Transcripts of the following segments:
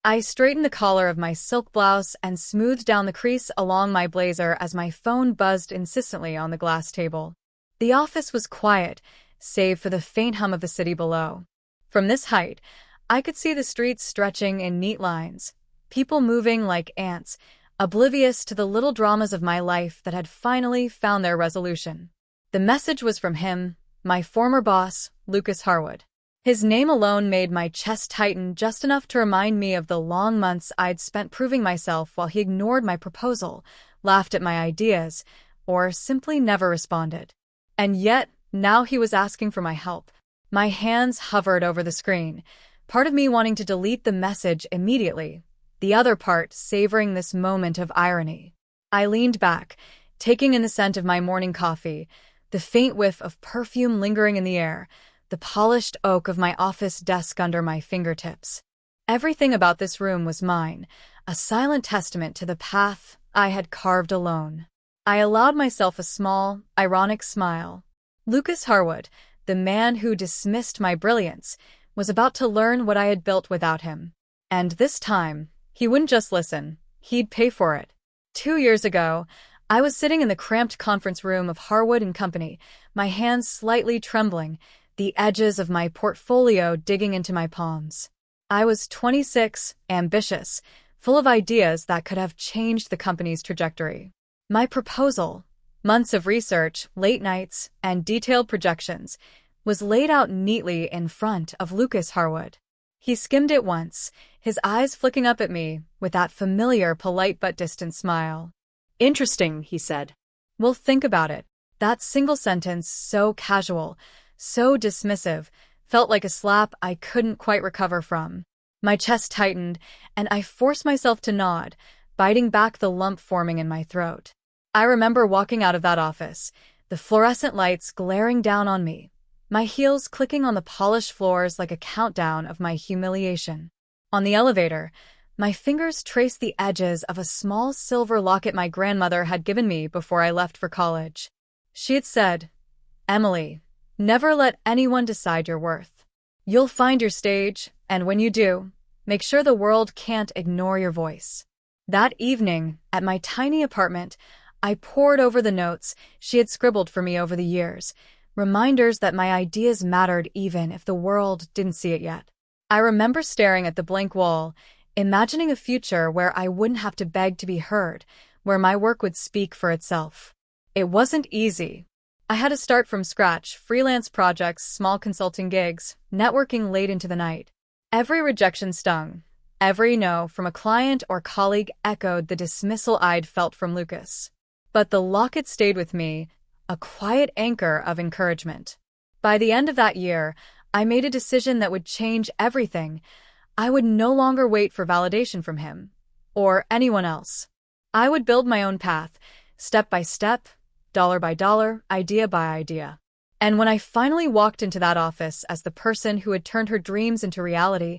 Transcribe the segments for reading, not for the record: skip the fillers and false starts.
I straightened the collar of my silk blouse and smoothed down the crease along my blazer as my phone buzzed insistently on the glass table. The office was quiet, save for the faint hum of the city below. From this height, I could see the streets stretching in neat lines, people moving like ants, oblivious to the little dramas of my life that had finally found their resolution. The message was from him, my former boss, Lucas Harwood. His name alone made my chest tighten just enough to remind me of the long months I'd spent proving myself while he ignored my proposal, laughed at my ideas, or simply never responded. And yet, now he was asking for my help. My hands hovered over the screen, part of me wanting to delete the message immediately, the other part savoring this moment of irony. I leaned back, taking in the scent of my morning coffee, the faint whiff of perfume lingering in the air, the polished oak of my office desk under my fingertips. Everything about this room was mine, a silent testament to the path I had carved alone. I allowed myself a small, ironic smile. Lucas Harwood, the man who dismissed my brilliance, was about to learn what I had built without him. And this time, he wouldn't just listen, he'd pay for it. 2 years ago, I was sitting in the cramped conference room of Harwood and Company, my hands slightly trembling, the edges of my portfolio digging into my palms. I was 26, ambitious, full of ideas that could have changed the company's trajectory. My proposal, months of research, late nights, and detailed projections, was laid out neatly in front of Lucas Harwood. He skimmed it once, his eyes flicking up at me with that familiar, polite but distant smile. "Interesting," he said. "Well, think about it." That single sentence, so casual, so dismissive, felt like a slap I couldn't quite recover from. My chest tightened, and I forced myself to nod, biting back the lump forming in my throat. I remember walking out of that office, the fluorescent lights glaring down on me, my heels clicking on the polished floors like a countdown of my humiliation. On the elevator, my fingers traced the edges of a small silver locket my grandmother had given me before I left for college. She had said, "Emily, never let anyone decide your worth. You'll find your stage, and when you do, make sure the world can't ignore your voice." That evening, at my tiny apartment, I pored over the notes she had scribbled for me over the years, reminders that my ideas mattered even if the world didn't see it yet. I remember staring at the blank wall, imagining a future where I wouldn't have to beg to be heard, where my work would speak for itself. It wasn't easy. I had to start from scratch, freelance projects, small consulting gigs, networking late into the night. Every rejection stung. Every no from a client or colleague echoed the dismissal I'd felt from Lucas. But the locket stayed with me, a quiet anchor of encouragement. By the end of that year, I made a decision that would change everything. I would no longer wait for validation from him, or anyone else. I would build my own path, step by step, dollar by dollar, idea by idea. And when I finally walked into that office as the person who had turned her dreams into reality,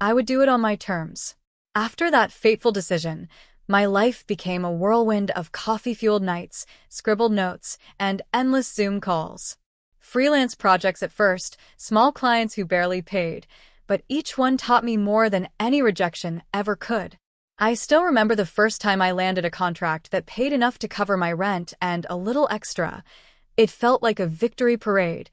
I would do it on my terms. After that fateful decision, my life became a whirlwind of coffee-fueled nights, scribbled notes, and endless Zoom calls. Freelance projects at first, small clients who barely paid, but each one taught me more than any rejection ever could. I still remember the first time I landed a contract that paid enough to cover my rent and a little extra. It felt like a victory parade,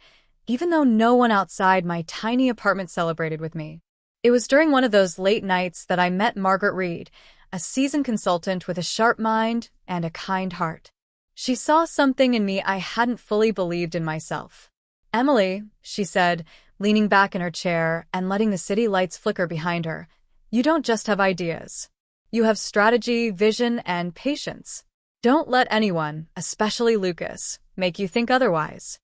even though no one outside my tiny apartment celebrated with me. It was during one of those late nights that I met Margaret Reed, a seasoned consultant with a sharp mind and a kind heart. She saw something in me I hadn't fully believed in myself. "Emily," she said, leaning back in her chair and letting the city lights flicker behind her, "you don't just have ideas. You have strategy, vision, and patience. Don't let anyone, especially Lucas, make you think otherwise."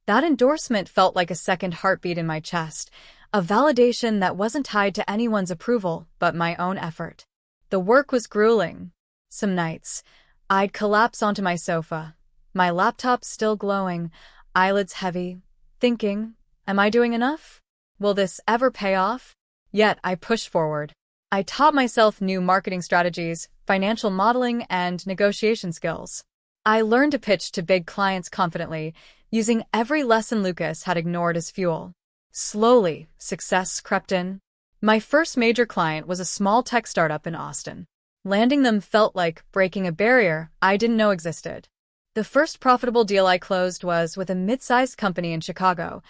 That endorsement felt like a second heartbeat in my chest, a validation that wasn't tied to anyone's approval but my own effort. The work was grueling. Some nights, I'd collapse onto my sofa, my laptop still glowing, eyelids heavy, thinking, am I doing enough? Will this ever pay off? Yet I pushed forward. I taught myself new marketing strategies, financial modeling, and negotiation skills. I learned to pitch to big clients confidently, using every lesson Lucas had ignored as fuel. Slowly, success crept in. My first major client was a small tech startup in Austin. Landing them felt like breaking a barrier I didn't know existed. The first profitable deal I closed was with a mid-sized company in Chicago.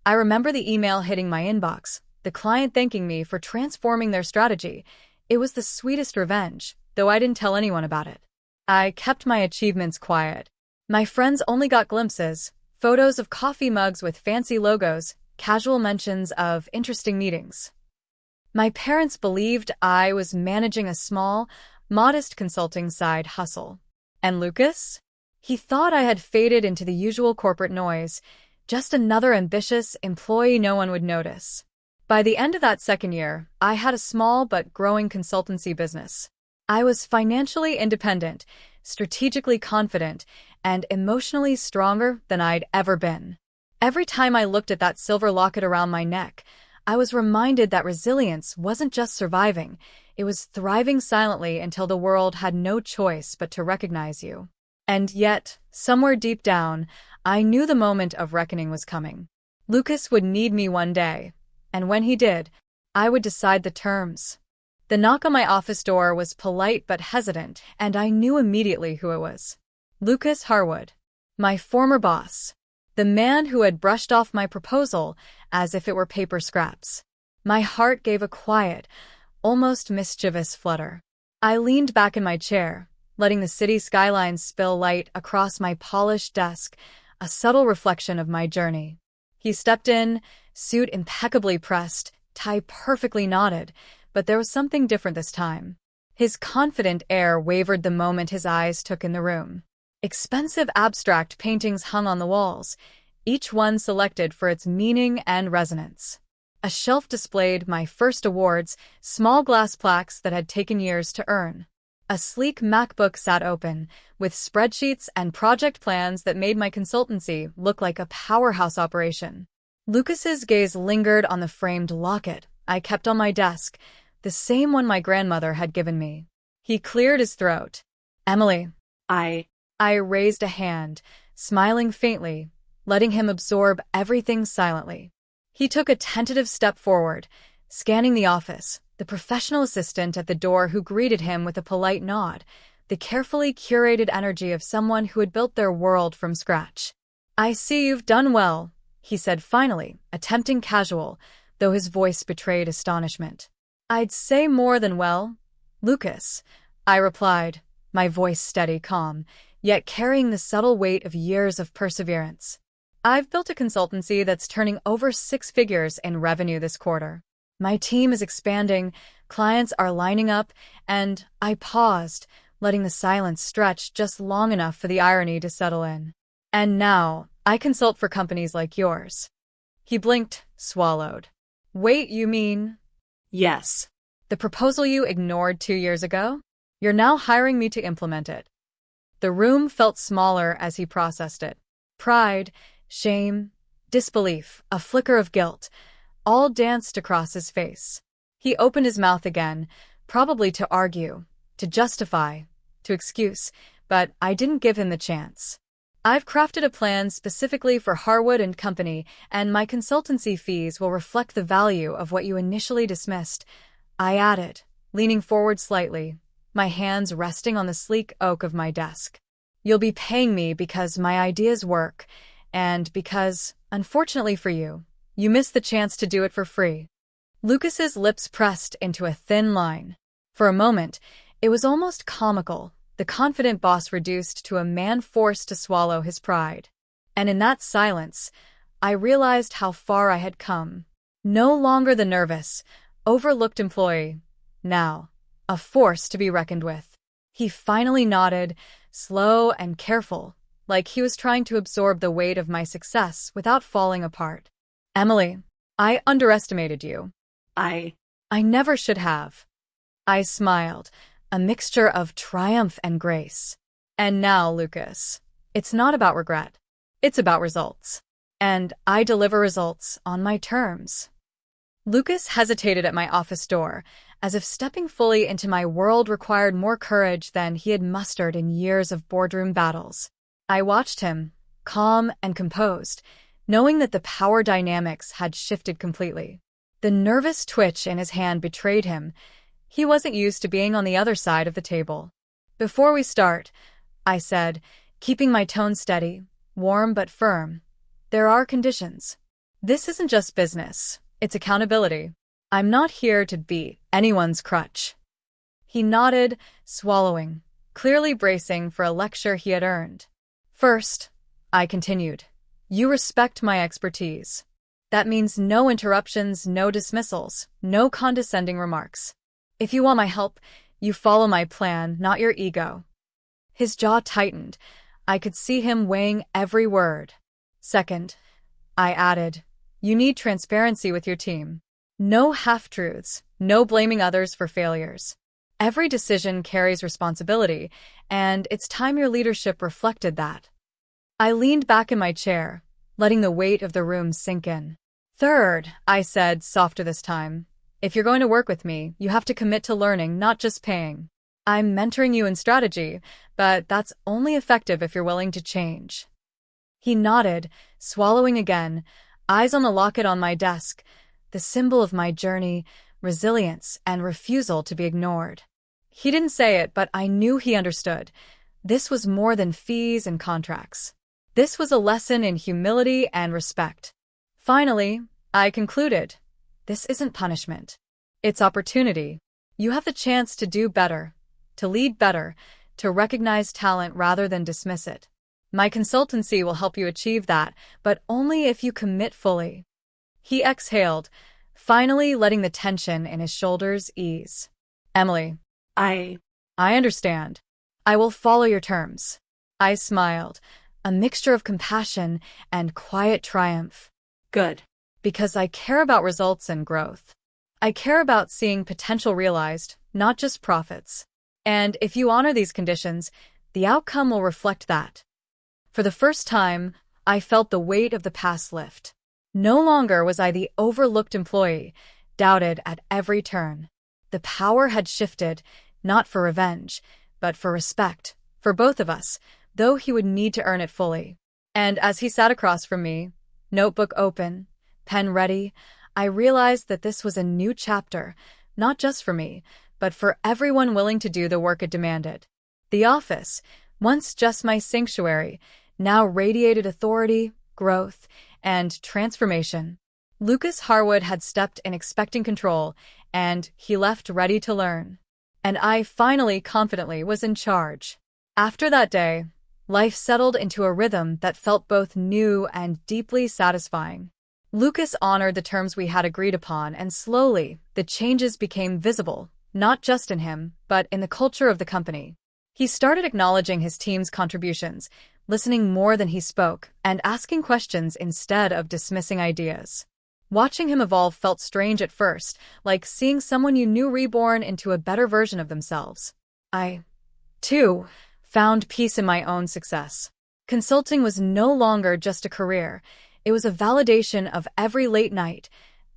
I remember the email hitting my inbox, the client thanking me for transforming their strategy. It was the sweetest revenge, though I didn't tell anyone about it. I kept my achievements quiet. My friends only got glimpses, photos of coffee mugs with fancy logos, casual mentions of interesting meetings. My parents believed I was managing a small, modest consulting side hustle. And Lucas? He thought I had faded into the usual corporate noise, just another ambitious employee no one would notice. By the end of that second year, I had a small but growing consultancy business. I was financially independent, strategically confident, and emotionally stronger than I'd ever been. Every time I looked at that silver locket around my neck, I was reminded that resilience wasn't just surviving, it was thriving silently until the world had no choice but to recognize you. And yet, somewhere deep down, I knew the moment of reckoning was coming. Lucas would need me one day, and when he did, I would decide the terms. The knock on my office door was polite but hesitant, and I knew immediately who it was. Lucas Harwood, my former boss. The man who had brushed off my proposal as if it were paper scraps. My heart gave a quiet, almost mischievous flutter. I leaned back in my chair, letting the city skyline spill light across my polished desk, a subtle reflection of my journey. He stepped in, suit impeccably pressed, tie perfectly knotted, but there was something different this time. His confident air wavered the moment his eyes took in the room. Expensive abstract paintings hung on the walls, each one selected for its meaning and resonance. A shelf displayed my first awards, small glass plaques that had taken years to earn. A sleek MacBook sat open, with spreadsheets and project plans that made my consultancy look like a powerhouse operation. Lucas's gaze lingered on the framed locket I kept on my desk, the same one my grandmother had given me. He cleared his throat. "Emily." I raised a hand, smiling faintly, letting him absorb everything silently. He took a tentative step forward, scanning the office, the professional assistant at the door who greeted him with a polite nod, the carefully curated energy of someone who had built their world from scratch. "I see you've done well," he said finally, attempting casual, though his voice betrayed astonishment. "I'd say more than well, Lucas," I replied, my voice steady, calm, yet carrying the subtle weight of years of perseverance. "I've built a consultancy that's turning over 6 figures in revenue this quarter. My team is expanding, clients are lining up, and..." I paused, letting the silence stretch just long enough for the irony to settle in. "And now, I consult for companies like yours." He blinked, swallowed. "Wait, you mean..." Yes. "The proposal you ignored 2 years ago? You're now hiring me to implement it." The room felt smaller as he processed it. Pride, shame, disbelief, a flicker of guilt, all danced across his face. He opened his mouth again, probably to argue, to justify, to excuse, but I didn't give him the chance. "I've crafted a plan specifically for Harwood and Company, and my consultancy fees will reflect the value of what you initially dismissed," I added, leaning forward slightly, my hands resting on the sleek oak of my desk. "You'll be paying me because my ideas work, and because, unfortunately for you, you missed the chance to do it for free." Lucas's lips pressed into a thin line. For a moment, it was almost comical, the confident boss reduced to a man forced to swallow his pride. And in that silence, I realized how far I had come. No longer the nervous, overlooked employee. Now, a force to be reckoned with. He finally nodded, slow and careful, like he was trying to absorb the weight of my success without falling apart. "Emily, I underestimated you." I never should have." I smiled, a mixture of triumph and grace. "And now, Lucas, it's not about regret. It's about results. And I deliver results on my terms." Lucas hesitated at my office door, as if stepping fully into my world required more courage than he had mustered in years of boardroom battles. I watched him, calm and composed, knowing that the power dynamics had shifted completely. The nervous twitch in his hand betrayed him. He wasn't used to being on the other side of the table. "Before we start," I said, keeping my tone steady, warm but firm, "there are conditions. This isn't just business, it's accountability. I'm not here to be anyone's crutch." He nodded, swallowing, clearly bracing for a lecture he had earned. "First," I continued, "you respect my expertise. That means no interruptions, no dismissals, no condescending remarks. If you want my help, you follow my plan, not your ego." His jaw tightened. I could see him weighing every word. "Second," I added, "you need transparency with your team. No half-truths, no blaming others for failures. Every decision carries responsibility, and it's time your leadership reflected that." I leaned back in my chair, letting the weight of the room sink in. "Third," I said, softer this time, "if you're going to work with me, you have to commit to learning, not just paying. I'm mentoring you in strategy, but that's only effective if you're willing to change." He nodded, swallowing again, eyes on the locket on my desk, the symbol of my journey, resilience, and refusal to be ignored. He didn't say it, but I knew he understood. This was more than fees and contracts. This was a lesson in humility and respect. Finally, I concluded, "This isn't punishment. It's opportunity. You have the chance to do better, to lead better, to recognize talent rather than dismiss it. My consultancy will help you achieve that, but only if you commit fully." He exhaled, finally letting the tension in his shoulders ease. "Emily, I understand. I will follow your terms." I smiled, a mixture of compassion and quiet triumph. "Good." Because I care about results and growth. I care about seeing potential realized, not just profits. And if you honor these conditions, the outcome will reflect that. For the first time, I felt the weight of the past lift. No longer was I the overlooked employee, doubted at every turn. The power had shifted, not for revenge, but for respect, for both of us, though he would need to earn it fully. And as he sat across from me, notebook open, pen ready, I realized that this was a new chapter, not just for me, but for everyone willing to do the work it demanded. The office, once just my sanctuary, now radiated authority, growth, and transformation. Lucas Harwood had stepped in expecting control, and he left ready to learn. And I finally, confidently, was in charge. After that day, life settled into a rhythm that felt both new and deeply satisfying. Lucas honored the terms we had agreed upon, and slowly, the changes became visible, not just in him, but in the culture of the company. He started acknowledging his team's contributions, listening more than he spoke, and asking questions instead of dismissing ideas. Watching him evolve felt strange at first, like seeing someone you knew reborn into a better version of themselves. I, too, found peace in my own success. Consulting was no longer just a career. It was a validation of every late night,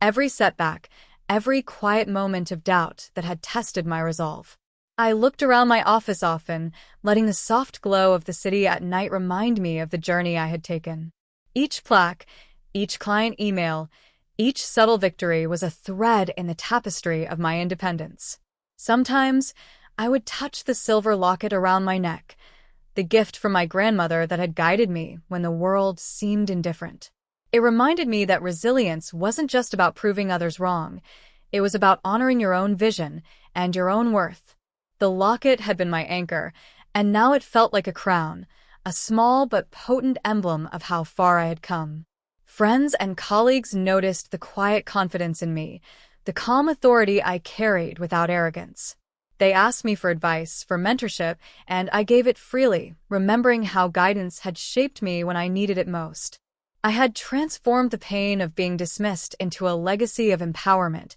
every setback, every quiet moment of doubt that had tested my resolve. I looked around my office often, letting the soft glow of the city at night remind me of the journey I had taken. Each plaque, each client email, each subtle victory was a thread in the tapestry of my independence. Sometimes, I would touch the silver locket around my neck, the gift from my grandmother that had guided me when the world seemed indifferent. It reminded me that resilience wasn't just about proving others wrong. It was about honoring your own vision and your own worth. The locket had been my anchor, and now it felt like a crown, a small but potent emblem of how far I had come. Friends and colleagues noticed the quiet confidence in me, the calm authority I carried without arrogance. They asked me for advice, for mentorship, and I gave it freely, remembering how guidance had shaped me when I needed it most. I had transformed the pain of being dismissed into a legacy of empowerment,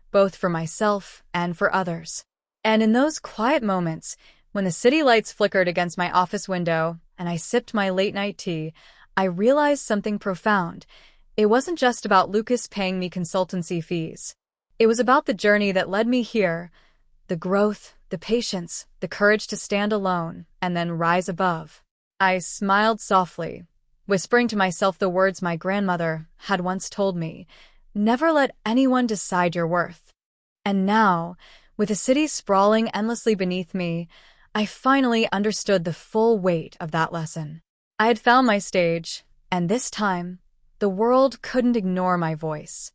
both for myself and for others. And in those quiet moments, when the city lights flickered against my office window and I sipped my late-night tea, I realized something profound. It wasn't just about Lucas paying me consultancy fees. It was about the journey that led me here, the growth, the patience, the courage to stand alone and then rise above. I smiled softly, whispering to myself the words my grandmother had once told me, Never let anyone decide your worth. And now, with the city sprawling endlessly beneath me, I finally understood the full weight of that lesson. I had found my stage, and this time, the world couldn't ignore my voice.